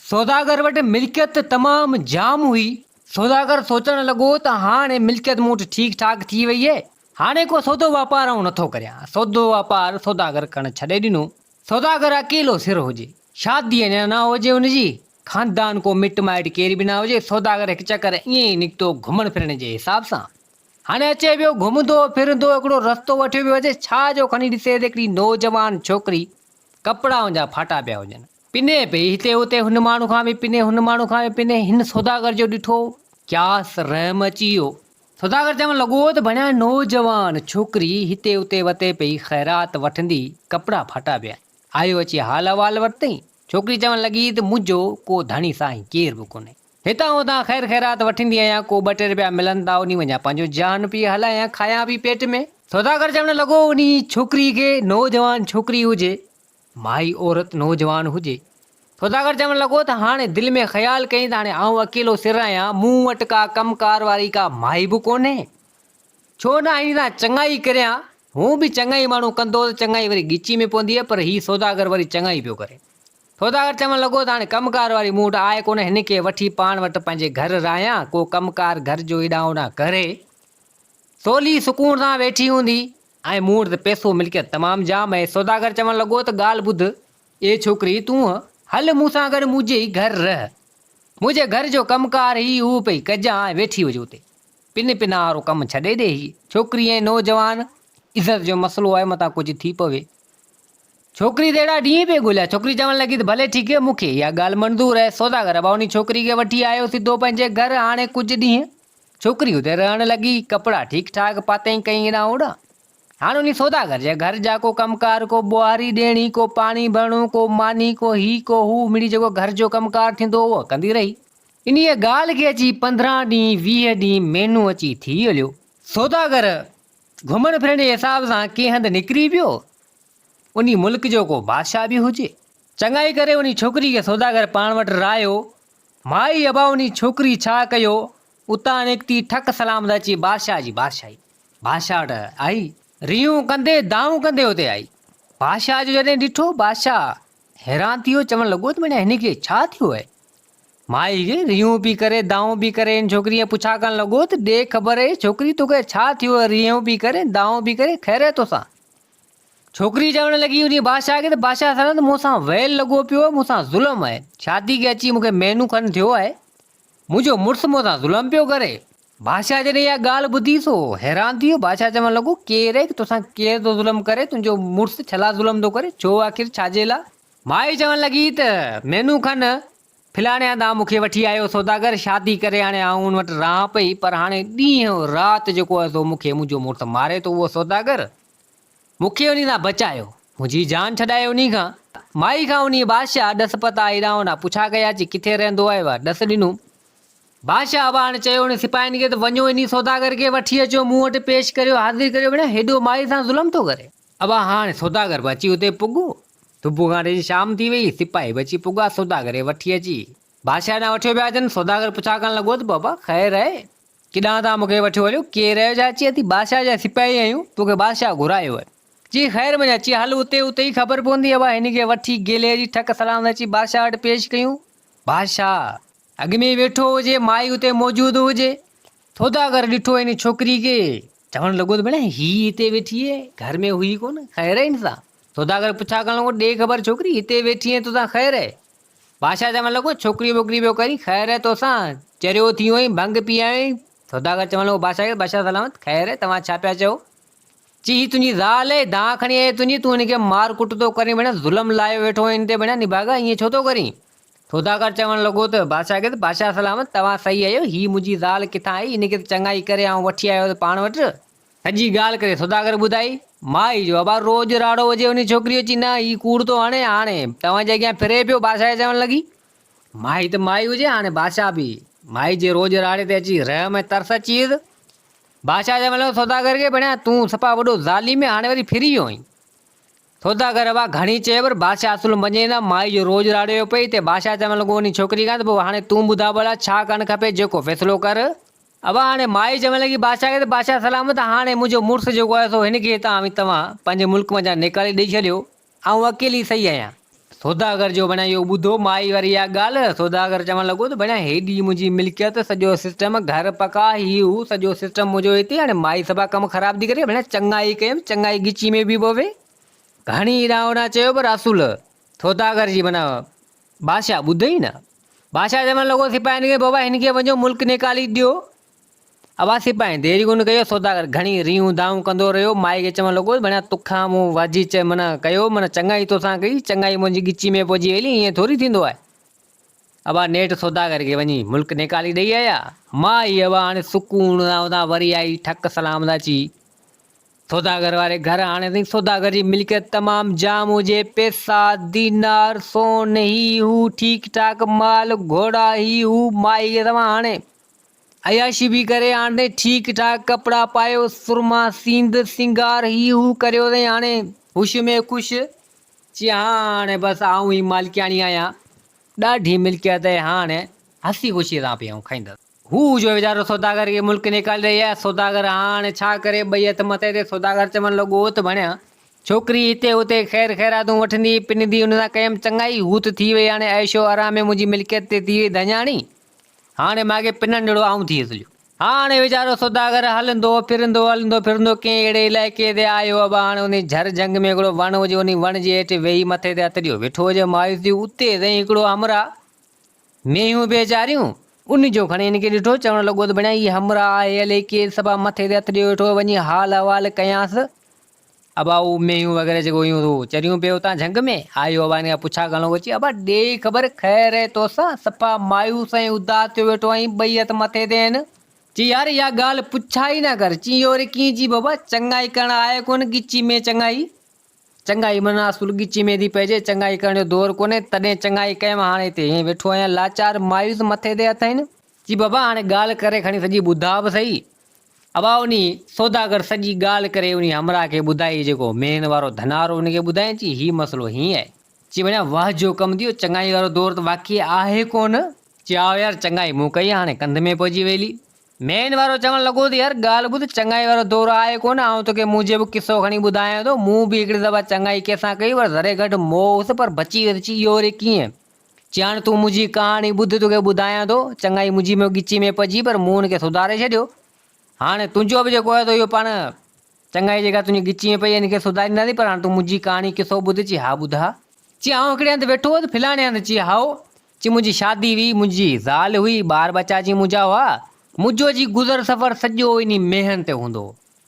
सौदागर वटि मिल्कियत तमामु जाम हुई। सौदागर सोचण लॻो त हाणे मिल्कियत मूं वटि ठीकु ठाक थी वई आहे, हाणे को सौदो वापार आऊं नथो करियां। सौदो वापार सौदागर करणु छॾे ॾिनो। सौदागर अकेलो सिर हुजे, शादी अञा न हुजे हुनजी, खानदान को मिट माइट केर बि न हुजे। सौदागर हिकु चकर ईअं ई निकितो घुमण फिरण जे हिसाब सां। हाणे अचे पियो घुमंदो फिरंदो, हिकिड़ो रस्तो वठियो पियो अचे, छा जो खणी ॾिसे त हिकिड़ी नौजवान छोकिरी, कपिड़ा हुनजा फाटा पिया हुजनि, पिने पई हिते हुते, हुन माण्हू खां बि पिने, हुन माण्हू खां बि पिने। हिन सौदागर जो ॾिठो, क्यास रहम अची वियो। सौदागर चवणु लॻो त बढ़िया नौजवान छोकिरी हिते हुते वते पई, ख़ैरात वठंदी, कपिड़ा फाटा पिया। आयो अची हाल अहवाल वरितई। छोकिरी चवणु लॻी त मुंहिंजो को धणी साईं केर बि कोन्हे, हितां हुतां ख़ैर ख़ैरात वठंदी आहियां, को ॿ टे रुपया मिलनि था, उन वञा पंहिंजो जान पी हलायां, खायां बि पेट में। सौदागर चवणु लॻो उन छोकिरी खे, नौजवान छोकिरी हुजे, माई औरत नौजवान हुजे। सौदागर चवणु लॻो त हाणे दिलि में ख़्यालु कई त हाणे आऊं अकेलो सिर आहियां, मूं वटि का कमकार वारी का माई बि कोन्हे, छो न इन सां चङाई करियां। हू बि चङाई माण्हू कंदो त चङाई वरी ॻिची में पवंदी आहे, पर हीउ सौदागर वरी चङाई पियो करे। सौदागर चवणु लॻो त हाणे कमकार वारी मूं वटि आहे कोन, हिन खे वठी पाण वटि पंहिंजे घर रहियां, को कमकार घर जो हेॾां होॾां करे, सवली सुकून सां वेठी हूंदी, ऐं मूं वटि त पैसो मिल्कियत तमामु जाम आहे। सौदागर चवणु लॻो त ॻाल्हि ॿुध, ए छोकिरी, तूं हल मूंसां गॾु मुंहिंजे ई घर रह, मुंहिंजे घर जो कमकार ई हू पई कजां, ऐं वेठी हुजे उते, पिन पिना वारो कमु छॾे ॾे। ही छोकिरी ऐं नौजवान, इज़त जो मसइलो आहे, मथां कुझु थी पवे। छोकिरी त अहिड़ा ॾींहं पे ॻोल्हिया। छोकिरी चवणु लॻी त भले ठीकु आहे, मूंखे इहा ॻाल्हि मंज़ूर आहे। सौदागर भाउ उन छोकिरी खे वठी आयो सिधो पंहिंजे घर। हाणे कुझु ॾींहं छोकिरी हुते रहणु लॻी, कपिड़ा ठीकु ठाक पातई, कई हेॾां होॾां। हाणे उन सौदागर जे घर जा को कमकार, को ॿुहारी ॾियणी, को पाणी भरणो, को मानी, को ही को हू, मिड़ी जेको घर जो कमकार थींदो उहो कंदी रही। इन्हीअ ॻाल्हि खे अची 15 ॾींहं 20 ॾींहं महीनो अची थी हलियो। सौदागर घुमण फिरण जे हिसाब सां कंहिं हंधि निकिरी पियो, उन मुल्क जो को बादशाह बि हुजे। चङाई करे उन छोकिरी खे सौदागर पाण वटि रायो। माई अबा उन छोकिरी छा कयो, उतां निकिती ठक सलामत अची बादशाह जी बादशाही, बादशाह वटि आई, रियूं कंदे दाऊं कंदे उते आई। बादशाह जो जॾहिं ॾिठो, बादशाह हैरान थी वियो, चवणु लॻो त हिन खे छा थियो आहे। माई खे रियूं पई करे, दाऊं पई करे। हिन छोकिरीअ पुछा करणु लॻो त ॾे ख़बर आहे छोकिरी, तोखे छा थियो आहे, रियूं पई करे, दाऊं पई करे, ख़ैर आहे तोसां? छोकिरी चवणु लॻी उन बादशाह खे त बादशाह सां त मूंसां वैल लॻो पियो आहे, मूंसां ज़ुल्म आहे, शादी खे अची मूंखे महीनो खनि थियो आहे, मुंहिंजो मुड़ुसु मूंसां ज़ुल्म पियो करे। बादशाह जॾहिं इहा ॻाल्हि ॿुधी सो हैरान थी वियो। बादशाह चवणु लॻो केरु आहे, तोसां केरु थो ज़ुल्म करे, तुंहिंजो मुड़ुसु छला ज़ुल्म थो करे, छो आख़िर छाजे लाइ? माई चवणु लॻी त महीनो खनि फिलाणे हंधा मूंखे वठी आयो सौदागर, शादी करे हाणे आऊं हुन वटि रहां पई, पर हाणे ॾींहुं राति जेको आहे सो मूंखे मुंहिंजो मुड़ुसु मारे थो उहो सौदागर, मूंखे उन सां बचायो, मुंहिंजी जान छॾायो उन खां। माई खां उन बादशाह ॾस पता हेॾां होॾां पुछा कया, अची किथे रहंदो आहे, ॾस ॾिनो। बादशाह अबा हाणे चयो उन सिपाहियुनि खे त वञो इन सौदागर खे वठी अचो, मूं वटि पेश करियो, हाज़िर करियो, भेण हेॾो माई सां ज़ुल्म थो करे। अबा हाणे सौदागर बि अची हुते पुॻो, सुबुह खां वठी शाम थी वई, सिपाही बि अची पुॻा, सौदागर खे वठी अची बादशाह ॾांहुं वठियो पिया अचनि। सौदागर पुछा करणु लॻो त बाबा ख़ैर आहे, किॾां तव्हां मूंखे वठी हलियो, केरु आहियो? अची अची बादशाह जा सिपाही आहियूं, तोखे बादशाह घुरायो आहे। जी ख़ैर में अची हल, उते उते ई ख़बर पवंदी आहे। हिन खे वठी गेले जी ठक सलाम अची बादशाह वटि पेश कयूं। बादशाह अॻ में वेठो हुजे, माई हुते मौजूदु हुजे। सौदागर ॾिठो हिन छोकिरी खे, चवणु लॻो त भेण ही हिते वेठी आहे, घर में हुई कोन, ख़ैर आहे हिन सां? सौदागर पुछा करणु लॻो ॾे ख़बर छोकिरी, हिते वेठी आहे तोसां ख़ैर आहे? बादशाह चवणु लॻो छोकिरी वोकिरी पियो करी, ख़ैर आहे तोसां, चरियो थी वियो, भंग पी आयो। सौदागर चवणु लॻो बादशाह खे, बादशाह सलामत, ख़ैर आहे, तव्हां छा पिया चओ? ची तुंहिंजी ज़ाल आहे, दां खणी आहे तुंहिंजी, तूं हिनखे मार कुट थो करी, भेण ज़ुल्म लायो वेठो हिन ते, भेण निभागा ईअं छो थो करी? सौदागर चवणु लॻो त बादशाह खे, बादशाह सलामत, तव्हां सही आहियो, ही मुंहिंजी ज़ाल किथां आई, हिनखे त चङाई करे ऐं वठी आयो त पाण वटि। सॼी ॻाल्हि करे सौदागर ॿुधाई। माई जो अबा रोज़ राड़ो हुजे, उन छोकिरी अची न ही कूड़ थो हाणे, हाणे तव्हांजे अॻियां फिरे पियो। बादशाह चवणु लॻी माई त माई हुजे, हाणे बादशाह बि माई जे रोज़ राड़े ते अची रहम ऐं तरस अची वियुसि। बादशाह चवणु लॻो सौदागर खे, भेण तूं सफ़ा वॾो ज़ालिम आहे, हाणे वरी फिरी वियो आहीं। सौदागर अबा घणी चए, पर बादशाह असुल मञे न, माई जो रोज़ राड़ियो पई। ते बादशाह चवणु लॻो उन छोकिरी खां त पोइ हाणे तूं ॿुधा भला छा करणु खपे, जेको फ़ैसिलो कर। अबा हाणे माई चवणु लॻी बादशाह खे त बादशाह सलामत, हाणे मुंहिंजो मुड़ुसु जेको आहे सो हिनखे तव्हां पंहिंजे मुल्क मां निकाले ॾेई छॾियो, ऐं अकेली सही आहियां। सौदागर जो बना इहो ॿुधो माई वारी इहा ॻाल्हि। सौदागर चवणु लॻो त बणिया हेॾी मुंहिंजी मिल्कियत, सॼो सिस्टम घर पका ही हू सॼो सिस्टम मुंहिंजो हिते, हाणे माई सभा कमु ख़राब थी करे, बणिया चङाई कयमि, चङाई गिची में बि पवे। घणी रावणा चयो पर असुल सौदागर जी माना बादशाह ॿुधई न। बादशाह चवणु लॻो सिपाहियुनि खे, बाबा हिनखे वञो मुल्क निकाली ॾियो। अब सिपाही देरी कोन कयो, सौदागर घणी रियूं दाऊं कंदो रहियो। माई खे चवणु लॻो बणिया तोखां मूं वाजी माना कयो, माना चङाई तोसां कई, चङाई मुंहिंजी गिची में पहुची वई, ईअं थोरी थींदो आहे। अब नेठि सौदागर खे वञी मुल्क निकाली ॾेई आया। माई अब हाणे सुकून सां वरी आई, ठक सलाम अची सौदागर वारे घर। हाणे ताईं सौदागर जी मिल्कियत तमामु जाम हुजे, पैसा दीनार सोन ही हू ठीकु ठाक माल घोड़ा ही हू। माई खे तव्हां हाणे अयाशी भी करे, हाणे ठीकु ठाक कपिड़ा पायो, सुरमा सींद सिंगार ही हू करियो अथई, हाणे हुश में ख़ुशि। चई हाणे बसि आऊं ई मालिकियाणी आहियां, ॾाढी मिल्कियत आहे, हाणे हसी ख़ुशी सां पियूं खाईंदसि। हू जो वीचारो सौदागर खे मुल्क निकाले रही आहे। सौदागर हाणे छा करे, ॿई हथ मथे ते। सौदागर चवणु लॻो त बणिया छोकिरी हिते हुते ख़ैर ख़ैरातूं वठंदी पिनंदी, हुन सां कयमि चङाई, हू त थी वई, हाणे ऐशो आराम में मुंहिंजी मिल्कियत ते थी वई धञाणी, हाणे मांखे पिनण जहिड़ो आऊं थी वियुसि। हाणे वीचारो सौदागर हलंदो फिरंदो कंहिं अहिड़े इलाइक़े ते आयो। अब हाणे उन झर जंग में हिकिड़ो वण हुजे, उन वण जे हेठि वेही मथे ते हथ ॾियो वेठो हुजे मायूस जी। उते ताईं हिकिड़ो हमरा मेहियूं बेचारियूं उन जो खणी हिनखे ॾिठो, चवणु लॻो त बणिया हीअ हमरा आहे, अलाए केरु सभा मथे ते हथ ॾियो वेठो, वञी हाल अहवाल कयांसि। अब हू मेहियूं वग़ैरह जेको हुयूं चरियूं पियो उतां झंग में आयो। अब हिन खां पुछा करणो अची, अब ॾे ख़बर ख़ैर आहे तोसां, सफ़ा मायूस ऐं उदास थियो वेठो आहीं, ॿई हथ मथे ते आहिनि। चई यार इहा ॻाल्हि पुछा ई न कर। चई और कीअं? जी बाबा चङाई करण आहे कोन गिची में, चङाई माना असुल गिची में थी पइजे, चङाई करण जो दौर कोन्हे, तॾहिं चङाई कयमि, हाणे हिते हीअं वेठो आहियां लाचार मायूस मथे ते हथ आहिनि। चई बाबा हाणे ॻाल्हि करे खणी सॼी ॿुधा बि सही। अब उन सौदागर सॼी ॻाल्हि करे उन हमरा खे ॿुधाई, जेको मेन वारो धनारो उनखे ॿुधाई। चई हीउ मसइलो हीअं आहे। चई वञा वाह जो कमु थियो, चङाई वारो दौर त वाक़ई आहे कोन। चई आओ यार चङाई मूं कई, हाणे कंध में पहुची वेली। मेन वारो चवणु लॻो त यार ॻाल्हि ॿुध, चङाई वारो दौर आहे कोन, ऐं तोखे मुंहिंजे बि किसो खणी ॿुधायां थो। मूं बि हिकिड़ी दफ़ा चङाई कंहिंसां कई, पर ज़रे घटि मोह हुअसि, पर बची वियुसि। चई इहो वरी कीअं? चई हाणे तूं मुंहिंजी कहाणी ॿुध, तोखे ॿुधायां थो। चङाई मुंहिंजी में गिची में पइजी, पर मूं हुनखे सुधारे छॾियो। हाणे तुंहिंजो बि जेको आहे त इहो पाण चङाई जेका तुंहिंजी गिची में पई आहे हिनखे सुधारींदासीं, पर हाणे तूं मुंहिंजी कहाणी किसो ॿुध। चई हा ॿुधा। चई आउं हिकिड़े हंधि वेठो हुअसि, फिलाणे हंधि। चई हाओ। चई मुंहिंजी शादी हुई, मुंहिंजी ज़ाल हुई, ॿार बच्चा जी मुंहिंजा हुआ, मुंहिंजो जी गुज़र सफ़र सॼो इन मेहनि ते हूंदो।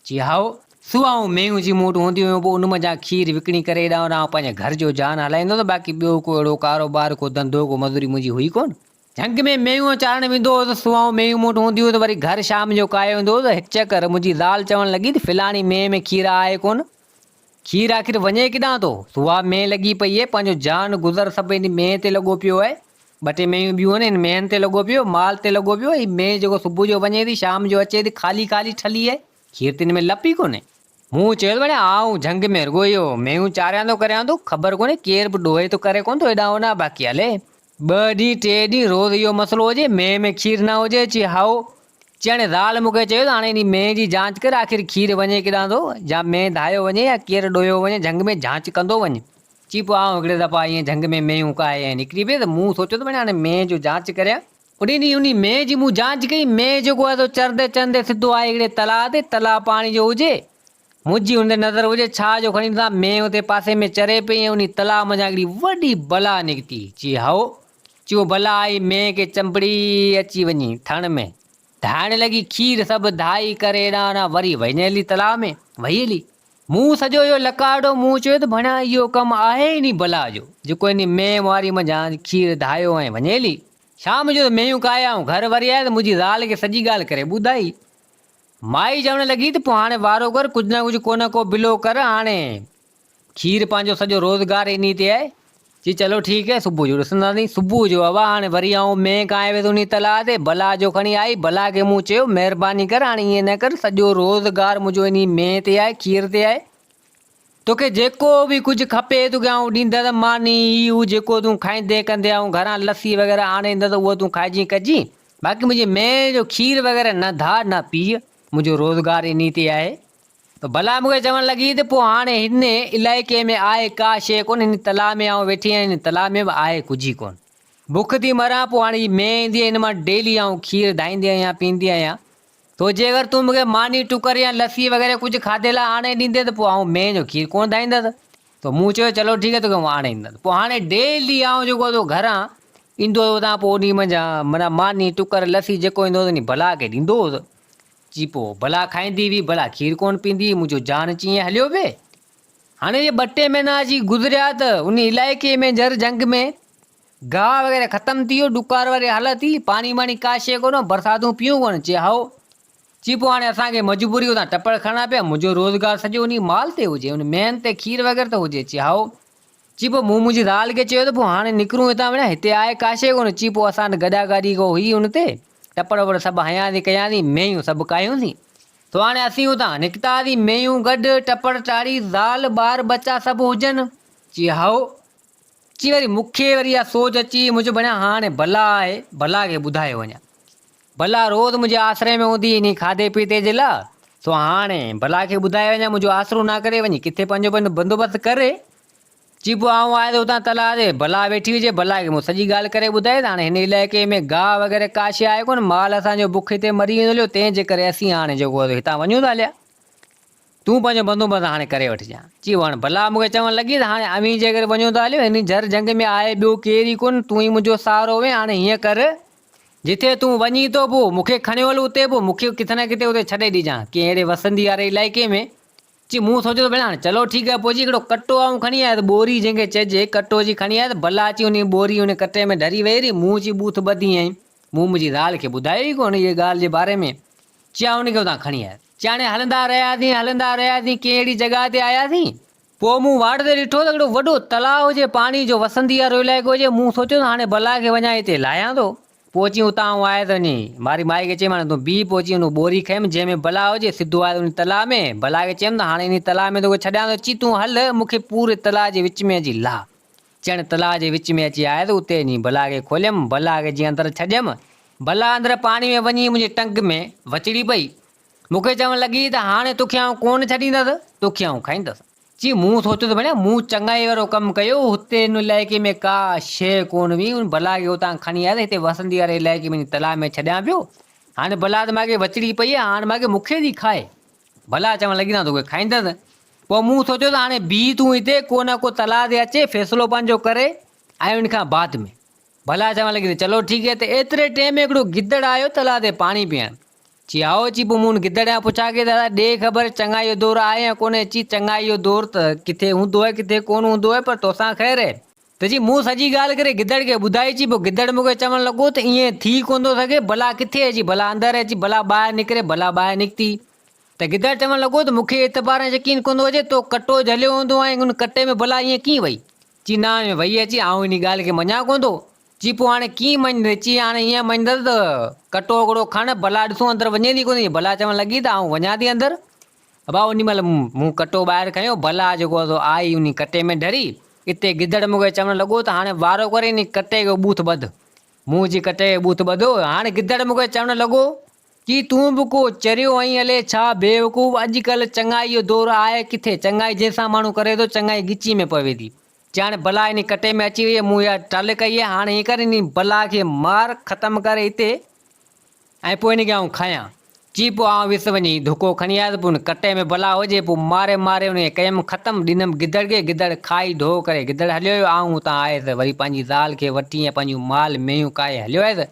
चई हाओ। सुहाऊं मेहियूं जी मूं वटि हूंदियूं हुयूं, पोइ उन मां खीर विकिणी करे हेॾां होॾां पंहिंजे घर जो जान हलाईंदो त, बाक़ी ॿियो को अहिड़ो कारोबार, को धंधो, को मज़ूरी मुंहिंजी हुई कोन। झंग में मेहियूं चाढ़ण वेंदो हुओ त सुहाऊं मेहियूं मूं वटि हूंदियूं, त वरी घर शाम जो कायो वेंदो हुओ। त हिकु चकर मुंहिंजी ज़ाल चवणु लॻी त फिलाणी मेह में खीर आहे कोन, खीर आख़िर वञे किॾां थो? सुहा मेह लॻी पई आहे, पंहिंजो जान गुज़र सभु इन मेह ते लॻो पियो आहे। ॿ टे मेहियूं ॿियूं आहिनि, इन मेहनि ते लॻो पियो, माल ते लॻो पियो। हीअ मेह जेको सुबुह जो वञे थी, शाम जो अचे थी, ख़ाली ख़ाली ठली आहे, खीर त हिन में लप ई कोन्हे। मूं चयो वञा आऊं झंग में रुॻो इहो मेहियूं चाढ़ियां थो करियां थो, ख़बर कोन्हे केर बि ॾोहे थो करे कोन थो हेॾां होॾां, बाक़ी हले 2 ॾींहं 3 ॾींहं रोज़ इहो मसइलो हुजे, मेह में खीर न हुजे। चई हाओ। चई हाणे ज़ाल मूंखे चयो त हाणे इन मेह जी जांच कर, आख़िर खीर वञे किॾां थो, या मेह धायो वञे या केरु ॾोहियो वञे, झंग में जांच कंदो वञ। चई पोइ आउं हिकिड़े दफ़ा ईअं झंग में मेहियूं काए ऐं निकिरी पिए, त मूं सोचियो त हाणे मेह जो जांच करियां। उन ॾींहुं उन मेह जी मूं जांच कई। मेह जेको आहे चरंदे चरंदे सिधो आहे हिकिड़े तलाउ ते, तलाउ पाणी जो हुजे, मुंहिंजी हुन नज़र हुजे, छा जो खणी ॾिसां मेह हुते पासे में चरे पई, ऐं उन तलाउ मां हिकिड़ी वॾी बला निकिती। चई हाओ। चई बला आई मेह खे चंपड़ी अची वञी थण में धाइण लॻी, खीर सभु धाई करे हेॾां होॾां, वरी वञे हली तलाउ में वही हली। मूं सॼो इहो लकाड़ो, मूं चयो त भणिया इहो कमु आहे इन बला जो, जेको इन मेह वारी मंझां खीर धायो ऐं वञे हली। शाम जो मेहियूं काया ऐं घर वरी आया, त मुंहिंजी ज़ाल खे सॼी ॻाल्हि करे ॿुधाई। माई चवणु लॻी त पोइ हाणे वारो कर, कुझु न कुझु को न को बिलो कर, हाणे खीर पंहिंजो सॼो रोज़गार इन ते आहे। चई चलो ठीकु है, सुबुह जो ॾिसंदासीं। सुबुह जो हवा हाणे वरी आऊं मेह काए वियुसि उन तलाउ ते, बला जो खणी आई। बला खे मूं चयो महिरबानी कर, हाणे ईअं न कर, सॼो रोज़गार मुंहिंजो इन मेह ते आहे, खीर ते आहे, तोखे जेको बि कुझु खपे तोखे आऊं ॾींदसि, मानी ई हू जेको तूं खाईंदे कंदे आऊं घरां लस्सी वग़ैरह आणे ईंदसि, उहो तूं खाइजी कजी, बाक़ी मुंहिंजी मेह जो खीर वग़ैरह न धा न पीउ, मुंहिंजो रोज़गार इन ते आहे। तो भला मूंखे चवणु लॻी त पोइ हाणे हिन इलाइक़े में आहे का शइ कोन, हिन तलाउ में आउं वेठी आहियां, हिन तलाउ में बि आहे कुझु ई कोन, बुख थी मरां। पोइ हाणे मैं ईंदी आहे, हिन मां डेली आउं खीरु धाईंदी आहियां, पींदी आहियां। तो जे अगरि तूं मूंखे मानी टुकर या लस्सी वग़ैरह कुझु खाधे लाइ आणे ॾींदे त पोइ आउं मैं जो खीरु कोन धाईंदसि। तो मूं चयो चलो ठीकु आहे, तोखे आउं आणे ॾींदुसि। पोइ हाणे डेली आउं जेको तो घरां ईंदो हुतां, पोइ ओॾी मंझां माना मानी टुकर लस्सी जेको ईंदो हुओ भला खे ॾींदो हुउसि। जी पोइ भला खाईंदी हुई, भला खीरु कोन पींदी हुई, मुंहिंजो जान चीअं हलियो पिए। हाणे इहे 2-टे महीना अची गुज़रिया त उन इलाइक़े में जर जंग में गाह वग़ैरह ख़तमु थी वियो, डुकार वारी हालत थी, पाणी वाणी का शइ कोन, बरसातूं पियूं कोन। चई हाओ, चई पोइ हाणे असांखे मजबूरी हुतां टपड़ खणणा पिया, मुंहिंजो रोज़गार सॼो उन माल ते हुजे, उन मेन ते खीर वग़ैरह त हुजे। चई हाओ, चई पोइ मूं मुंहिंजी ज़ाल खे चयो त पोइ हाणे निकिरूं हितां वञा, हिते आहे का शइ कोन। चई पोइ असां गॾा गाॾी को हुई हुन ते, टपड़ वपड़ सभु हयांसीं कयासीं, मेयूं सभु कायूंसीं। तो हाणे असीं हुतां निकितासीं, मेयूं गॾु, टपड़ टाड़ी, ज़ाल ॿार बच्चा सभु हुजनि। चई हाओ, चई वरी मूंखे वरी इहा सोच अची, मुंहिंजो बढ़िया हाणे भला आहे, भला खे ॿुधायो वञा। भला रोज़ मुंहिंजे आसिरे में हूंदी इन खाधे पीते जे लाइ, तो हाणे भला खे ॿुधाए वञा, मुंहिंजो आसिरो न करे वञी किथे पंहिंजो बंदोबस्तु करे। चई पोइ आउं आयो त हुतां तलाउ ते भला वेठी हुजे, भला खे मूं सॼी ॻाल्हि करे ॿुधाए त हाणे हिन इलाइक़े में गाह वग़ैरह का शइ आहे कोन, माल असांजो बुख ते मरी वेंदो हलियो, तंहिंजे करे असीं हाणे जेको हितां वञूं था हलिया, तूं पंहिंजो बंदोबस्तु हाणे करे वठिजांइ। चई हाणे भला मूंखे चवणु लॻी त हाणे अमीं जे करे वञूं था हलियो, हिन जर जंग में आहे ॿियो केरु ई कोन, तूं ई मुंहिंजो सहारो वे। हाणे हीअं कर, जिथे तूं वञी थो पोइ मूंखे खणी हल उते, पोइ मूंखे किथे न किथे उते छॾे ॾिजांइ कंहिं अहिड़े वसंदी वारे इलाइक़े में। चई मूं सोचियो त भेण हाणे चलो ठीकु आहे। पोइ जी हिकिड़ो कटो आऊं खणी आया, त ॿोरी जंहिंखे चइजे कटो जी खणी आया, त भला अची उन ॿोरी उन कटे में ढरी वेही रही, मूं जी बूथ ॿधी आई, मूं मुंहिंजी ज़ाल खे ॿुधायो ई कोन इहे ॻाल्हि जे बारे में। चई उनखे हुतां खणी आया। चई हाणे हलंदा रहियासीं कंहिं अहिड़ी जॻह ते आयासीं, पोइ मूं वाट ते ॾिठो त हिकिड़ो वॾो तलाउ हुजे, पाणी जो वसंदी वारो इलाइक़ो हुजे। मूं सोचियो त हाणे भला खे वञा हिते लाहियां थो। पोइ अची हुतां आयो त वञी मारी माई खे चयमि हाणे तूं बीह, पहुची हुन ॿोरी खयमि जंहिंमें भला हुजे, सिधो आयो उन तलाउ में। भला खे चयमि त हाणे इन तलाउ में तोखे छॾियां थो। चई तूं हल, मूंखे पूरे तलाउ जे विच में अची लाह। चण तलाउ जे विच में अची आयो त उते वञी भला खे खोलियमि, भला खे जीअं अंदरि छॾियमि, भला अंदरि पाणी में वञी मुंहिंजे टंग में वचड़ी पई। मूंखे चवणु लॻी त हाणे तोखे आउं कोन छॾींदसि, तोखे आउं खाईंदसि। चई मूं सोचियो त भेण मूं चङाई वारो कमु कयो, हुते हिन इलाइक़े में का शइ कोन हुई, उन भला खे हुतां खणी आया त हिते वसंदी वारे इलाइक़े में तलाउ में छॾियां पियो। हाणे भला त मूंखे वचड़ी पई आहे, हाणे मूंखे थी खाए। भला चवणु लॻी न तोखे खाईंदसि। पोइ मूं सोचियो त हाणे बीह तूं हिते, को न को तलाउ ते अचे, फ़ैसिलो पंहिंजो करे ऐं उन खां बाद में। भला चवणु लॻी त चलो ठीकु आहे। त एतिरे टाइम में हिकिड़ो गिदड़ आयो तलाउ ते पाणी पीअण। चई आओ, चई पोइ मूं गिदड़ खां पुछा की दादा ॾे ख़बर चङा इहो दौरु आहे या कोन्हे। चई चङा इहो दौरु त किथे हूंदो आहे किथे कोन हूंदो आहे, पर तोसां ख़ैर आहे। त जी मूं सॼी ॻाल्हि करे गिदड़ खे ॿुधाई। चई पोइ गिदड़ मूंखे चवणु लॻो त ईअं थी कोन थो सघे, भला किथे अची भला अंदरि अची भला ॿाहिरि निकिरे, भला ॿाहिरि निकिती। त गिदड़ चवणु लॻो त मूंखे एतबार यकीन कोन थो अचे, तो कटो झलियो हूंदो ऐं उन कटे में भला ईअं कीअं वई। चई न वई अची, आउं इन ॻाल्हि खे मञा कोन थो। चई पोइ हाणे कीअं मञंदे। चई हाणे ईअं मञंदसि त कटो हिकिड़ो खण, भला ॾिसूं अंदरि वञे थी कोन। भला चवणु लॻी त आउं वञा थी अंदरि। भाउ उन महिल मूं कटो ॿाहिरि खयो, भला जेको आई उन कटे में ढरी। हिते गिदड़ मूंखे चवणु लॻो त हाणे वारो करे इन कटे जो बूथ ॿध। मूं जी कटे जो बूथ ॿधो। हाणे गिदड़ मूंखे चवणु लॻो कि तूं बि को चरियो ऐं हले छा बेवकूफ़, अॼुकल्ह चङाई जो दौरु आहे किथे, चङाई जंहिंसां माण्हू करे थो चङाई गिची में पवे थी। चई हाणे भला इन कटे में अची वई आहे, मूं इहा टल कई आहे, हाणे हीअं करे इन भला खे मार ख़तमु करे हिते ऐं पोइ इनखे आउं खायां। चई पोइ आउं वियुसि वञी धुको खणी आयुसि, पोइ उन कटे में भला हुजे, पोइ मारे मारे उन कयमि ख़तमु, ॾिनमि गिदड़ खे। गिदड़ खाई ढो करे गिदड़ हलियो वियो। आउं हुतां आयुसि वरी पंहिंजी ज़ाल खे वठी ऐं पंहिंजूं माल मेयूं काए हलियो आयुसि।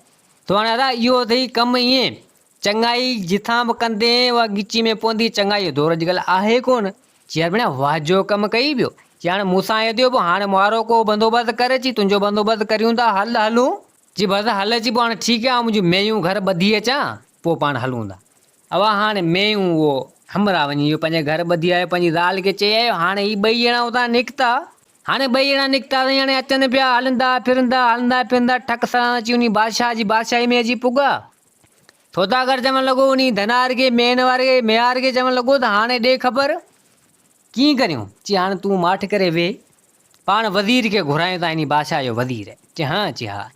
तो हाणे दादा इहो अथई कमु ईअं, चङाई जिथां बि कंदे उहा गिची में पवंदी। चङाई जो दौरु अॼुकल्ह आहे कोन। चई यार भेण वाजो कमु कई पियो। चई हाणे मूंसां इहो थियो, पोइ हाणे वारो को बंदोबस्तु करे। चई तुंहिंजो बंदोबस्तु करियूं था, हलूं। चई बसि हल। अची पोइ हाणे ठीकु आहे, मुंहिंजूं मेयूं घर ॿधी अचां, पोइ पाण हलूं था। अब हाणे मेयूं उहो हमरा वञी इहो पंहिंजे घर ॿधी आयो, पंहिंजी ज़ाल खे चई आयो। हाणे ही ॿई ॼणा हुतां निकिता। हाणे ॿई ॼणा निकिता त हाणे अचनि पिया हलंदा फिरंदा ठक सां अची उन बादशाह जी बादशाही में अची पुॻा। सौदागर चवणु लॻो उन धनार खे, मेन वारे मेयार खे चवणु लॻो त हाणे ॾे ख़बर कीअं करियूं। चई हाणे तूं माठि करे वेह, पाण वज़ीर खे घुरायूं था, इन बादशाह जो वज़ीर। चई हा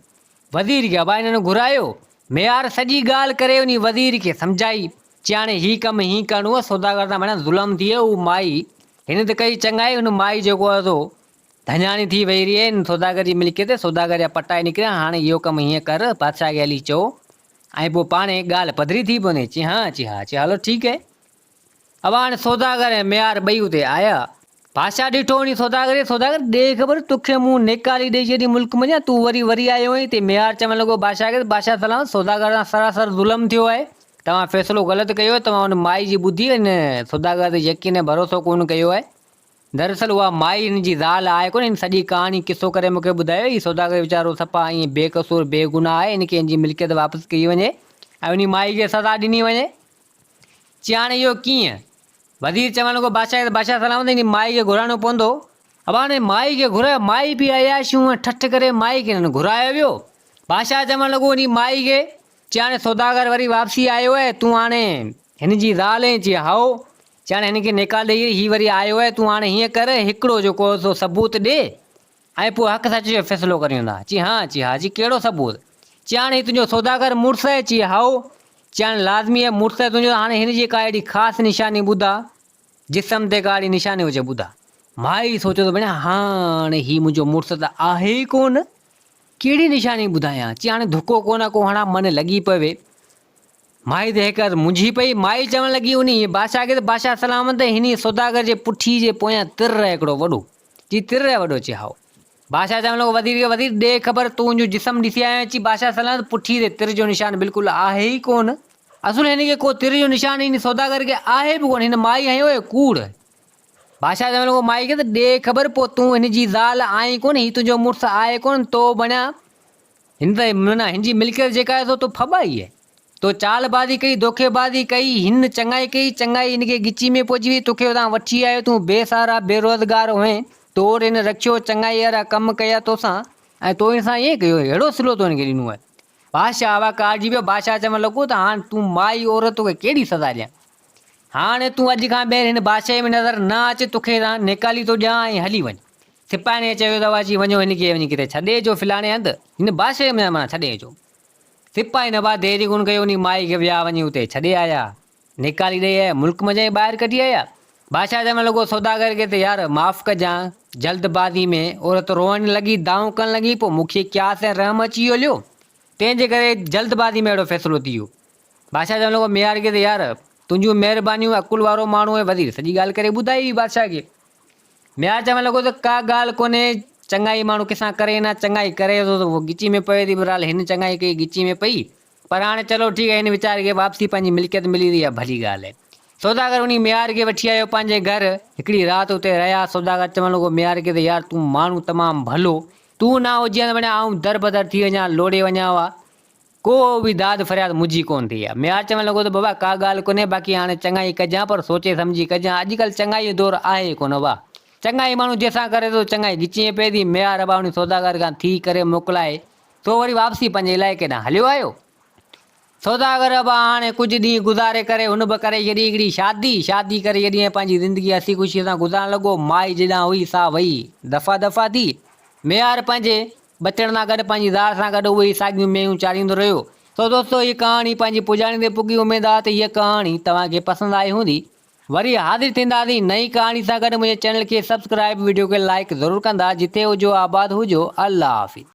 वज़ीर खे। भाई हिननि घुरायो। मेयार सॼी ॻाल्हि करे उन वज़ीर खे सम्झाई। चई हाणे ही कमु ही करिणो आहे, सौदागर सां माना ज़ुल्म थी वियो। हू माई हिन त कई चङाई, हुन माई जेको आहे सो धञाणी थी वई रही आहे सौदागर जी मिल्कियत, सौदागर जा पटा निकिरिया। हाणे इहो कमु हीअं कर, बादशाह खे हली चओ, ऐं पोइ पाणे ॻाल्हि पधरी थी पवंदी। चई हा, चई हलो ठीकु है। अब हाणे सौदागर ऐं मेयार ॿई उते आया। बादशाह ॾिठो वञी सौदागर, सौदागर ॾे ख़बर तोखे मूं नेकाली ॾेई छॾी मुल्क में, तूं वरी आयो आहीं। ते मेयार चवणु लॻो बादशाह खे, बादशाह सलाम, सौदागर सां सरासर ज़ुल्म थियो आहे, तव्हां फ़ैसिलो ग़लति कयो आहे। तव्हां हुन माई जी ॿुधी हिन सौदागर ते यकीन ऐं भरोसो कोन कयो आहे। दरअसल उहा माई हिन जी ज़ाल आहे कोन, हिन सॼी कहाणी किसो करे मूंखे ॿुधायो। हीउ सौदागर वीचारो सफ़ा ईअं बेक़सूर बेगुनाह आहे, हिनखे हिन जी मिल्कियत वापसि कई वञे ऐं उन माई खे सज़ा ॾिनी वञे। चई हाणे इहो कीअं? वज़ीर चवणु लॻो बादशाह खे, बादशाह सलाम, हिन माई खे घुराइणो पवंदो। अब हाणे माई खे घुरायो, माई बि अयाशियूं ऐं ठठ करे माई खे हिननि घुरायो वियो। बादशाह चवणु लॻो उन माई खे, चई हाणे सौदागर वरी वापसी आयो आहे, तूं हाणे हिन जी ज़ाल आहीं? चई हाओ। चई हाणे हिनखे निकाल ॾेई हीउ वरी आयो आहे, तूं हाणे हीअं कर, हिकिड़ो जेको सो सबूत ॾे ऐं पोइ हक़ सच जो फ़ैसिलो करियूं था। चई हा, चई कहिड़ो सबूत? चई हाणे तुंहिंजो सौदागर मुड़ुसु आहे? चई हाओ। चई हाणे लाज़मी आहे मुड़ुसु आहे तुंहिंजो, हाणे हिन जी का अहिड़ी ख़ासि निशानी ॿुधा, जिस्म ते का अहिड़ी निशानी हुजे ॿुधा। माई सोचियो त भेण हाणे हीउ मुंहिंजो मुड़ुसु त आहे ई कोन, कहिड़ी निशानी ॿुधायां? चई हाणे धुको कोन को हणा, मन लॻी पवे। माई त हिकु मुंझी पई। माई चवणु लॻी उन बादशाह खे, बादशाह सलामत, हिन सौदागर जे पुठी जे पोयां तिर आहे हिकिड़ो वॾो। चई तिर आहे वॾो? चई हाओ। बादशाह चवणु लॻो वज़ीर खे, वज़ीर ॾे ख़बर, तुंहिंजो जिस्म ॾिसी आयो। चई बादशाह सलामत, पुठी ते तिर जो निशान बिल्कुलु आहे ई कोन। असुल हिन खे को तिर जो निशान हिन सौदागर खे आहे बि कोन, हिन माई हयो आहे कूड़। बादशाह चवणु लॻो माई खे, त ॾे ख़बर, पोइ तूं हिन जी ज़ाल आई कोन, हीउ तुंहिंजो मुड़ुसु आहे कोन, तो बणिया हिन त माना हिन जी मिल्कियत जेका आहे सो तो फॿाई आहे। तो चालबाज़ी कई, धोखेबाज़ी कई, हिन चङाई कई, चङाई हिनखे गिची में पहुची वई, तोखे हुतां वठी आयो, तूं बेसहारा बेरोज़गार हुएं, तोड़ हिन रखियो, चङाई वारा कमु कया तोसां, ऐं तो हिन सां ईअं कयो, अहिड़ो सिलो तो हिनखे ॾिनो आहे। बादशाह आवा कारिजी वियो। बादशाह चवणु लॻो त हाणे तूं माई औरत खे कहिड़ी सज़ा ॾियां? हाणे तूं अॼु खां ॿाहिरि हिन बादशाह में नज़र न अच, तोखे निकाली थो ॾियां ऐं हली वञ। सिपाही चयो त अची वञो, हिनखे वञी किथे छॾे अचो फिलाणे हंधि, हिन बादशाह में माना छॾे अचो। सिपाही न बा देरी कोन कयो, उन माई खे विया वञी उते छॾे आया, निकाली ॾेई आया, मुल्क मज़े ॿाहिरि कढी आया। बादशाह चवणु लॻो सौदागर खे, त यार माफ़ कजांइ, जल्दबाज़ी में औरत रोअण लॻी, दाऊं करणु लॻी, पोइ मूंखे क्यास ऐं रहम अची वियो लियो, तंहिंजे करे जल्दबाज़ी में अहिड़ो फ़ैसिलो थी वियो। बादशाह चवणु लॻो मेयार खे, त यार तुंहिंजूं महिरबानियूं, अकुल वारो माण्हू आहे। वज़ीर सॼी ॻाल्हि करे ॿुधाई बादशाह खे। मेयार चवणु लॻो त का ॻाल्हि कोन्हे, चङाई माण्हू कंहिंसां करे न, चङाई करे थो त उहो गिची में पवे थी, बहरहाल हिन चङाई कई, गिची में पई, पर हाणे चलो ठीकु आहे, हिन वीचारे खे वापसी पंहिंजी मिल्कियत मिली रही आहे, भली ॻाल्हि आहे। सौदागर उन मेयार खे वठी आयो पंहिंजे घर, हिकिड़ी राति उते रहिया। सौदागर चवणु लॻो मेयार खे, त यार तूं माण्हू तमामु भलो, तूं न हुजे त वञा आऊं दर बदर थी वञा, लोड़े वञा हुआ, को बि दाद फरियाद मुंहिंजी कोन थी आहे। मेयार चवणु लॻो त बाबा का ॻाल्हि कोन्हे, बाक़ी हाणे चङाई कजां, पर सोचे सम्झी कजां, अॼुकल्ह चङाई जो दौरु आहे कोन वाह, चङाई माण्हू जंहिंसां करे थो चङाई गिची में पए थी। मेयार अबा उन सौदागर खां थी करे मोकिलाए, तो वरी वापसी पंहिंजे इलाइक़े ॾांहुं हलियो आयो। सौदागर अबा हाणे कुझु ॾींहं गुज़ारे करे हुन बि करे छॾी हिकिड़ी शादी करे छॾी, पंहिंजी ज़िंदगी हसी ख़ुशीअ सां गुज़ारणु लॻो। माई जॾां हुई सा वई दफ़ा दफ़ा थी। मेयार पंहिंजे बचड़ सां गॾु, पंहिंजी ज़ाल सां गॾु उहे साॻियूं मेयूं चाढ़ींदो रहियो। तो दोस्तो हीअ कहाणी पंहिंजी पुॼाणी ते पुॻी। उमेदु आहे त हीअ कहाणी तव्हांखे पसंदि आई हूंदी। वरी हाज़िर थींदासीं नई कहाणी सां गॾु। मुंहिंजे चैनल खे सब्सक्राइब, वीडियो खे लाइक ज़रूरु कंदा। जिथे हुजो आबाद हुजो। अल्लाह हाफ़िज़।